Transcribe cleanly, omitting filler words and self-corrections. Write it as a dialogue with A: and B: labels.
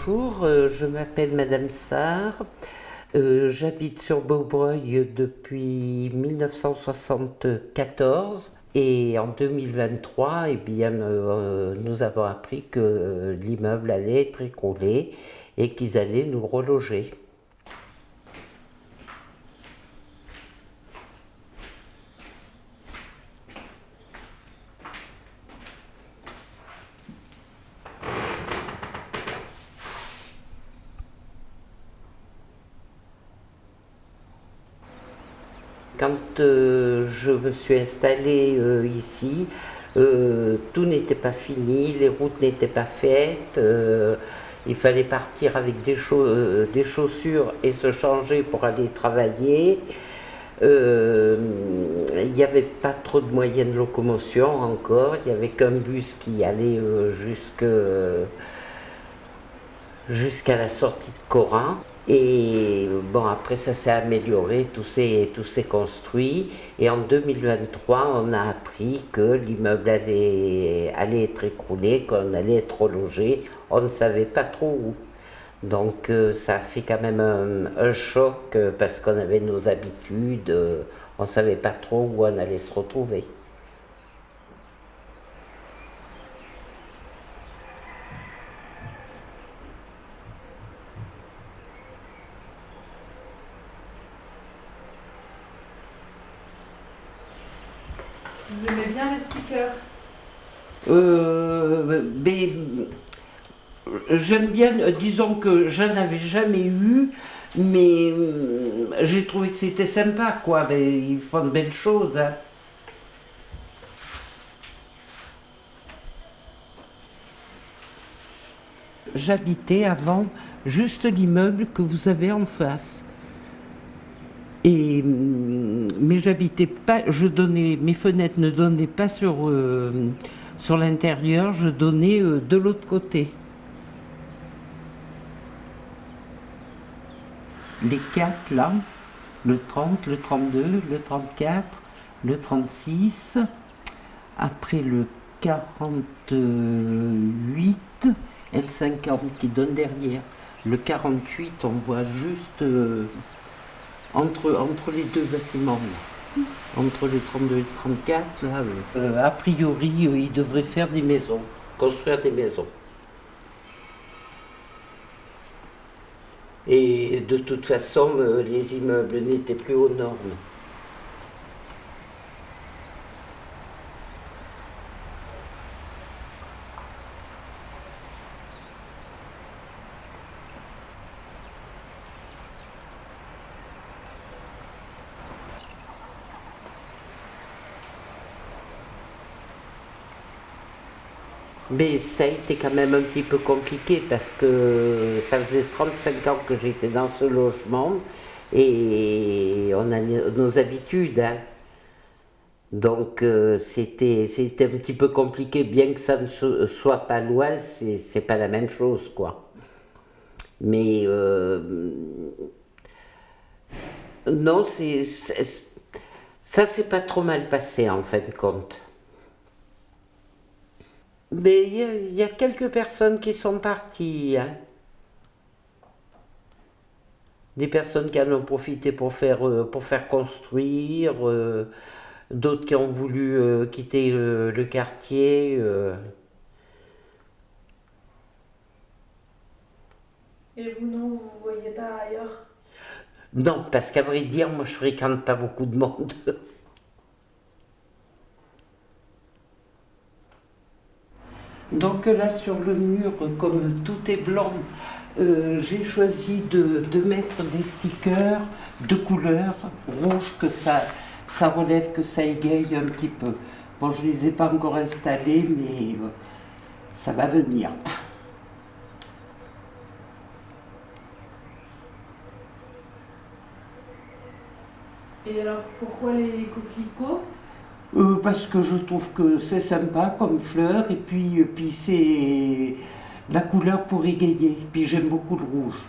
A: Bonjour, je m'appelle Madame Sarr, j'habite sur Beaubreuil depuis 1974 et en 2023, eh bien, nous avons appris que l'immeuble allait être écroulé et qu'ils allaient nous reloger. Quand je me suis installée ici, tout n'était pas fini, les routes n'étaient pas faites, il fallait partir avec des chaussures et se changer pour aller travailler. Il n'y avait pas trop de moyens de locomotion encore, il n'y avait qu'un bus qui allait jusqu'à la sortie de Coran. Et bon, après ça s'est amélioré, tout s'est construit. Et en 2023, on a appris que l'immeuble allait être écroulé, qu'on allait être relogé. On ne savait pas trop où. Donc ça a fait quand même un choc parce qu'on avait nos habitudes, on ne savait pas trop où on allait se retrouver.
B: Vous aimez bien les stickers?
A: Mais j'aime bien, disons que j'en avais jamais eu, mais j'ai trouvé que c'était sympa, quoi. Mais ils font de belles choses, hein. J'habitais avant juste l'immeuble que vous avez en face. Mais j'habitais pas, mes fenêtres ne donnaient pas sur l'intérieur, je donnais de l'autre côté. Les quatre là, le 30, le 32, le 34, le 36, après le 48 et le 50 qui donne derrière. Le 48, on voit juste entre les deux bâtiments, là. Entre le 32 et le 34, là, a priori, ils devraient faire des maisons, construire des maisons. Et de toute façon, les immeubles n'étaient plus aux normes. Mais ça a été quand même un petit peu compliqué parce que ça faisait 35 ans que j'étais dans ce logement et on a nos habitudes, hein. Donc c'était un petit peu compliqué, bien que ça ne soit pas loin, c'est pas la même chose, quoi. Mais non, ça s'est pas trop mal passé en fin de compte. Mais il y a quelques personnes qui sont parties, hein. Des personnes qui en ont profité pour faire construire, d'autres qui ont voulu quitter le quartier.
B: Et vous, non, vous ne voyez pas ailleurs?
A: Non, parce qu'à vrai dire, moi je fréquente pas beaucoup de monde. Donc là sur le mur, comme tout est blanc, j'ai choisi de mettre des stickers de couleur rouge, que ça relève, que ça égaye un petit peu. Bon, je ne les ai pas encore installés, mais ça va venir.
B: Et alors, pourquoi les coquelicots?
A: Parce que je trouve que c'est sympa comme fleur, et puis c'est la couleur pour égayer. Puis j'aime beaucoup le rouge.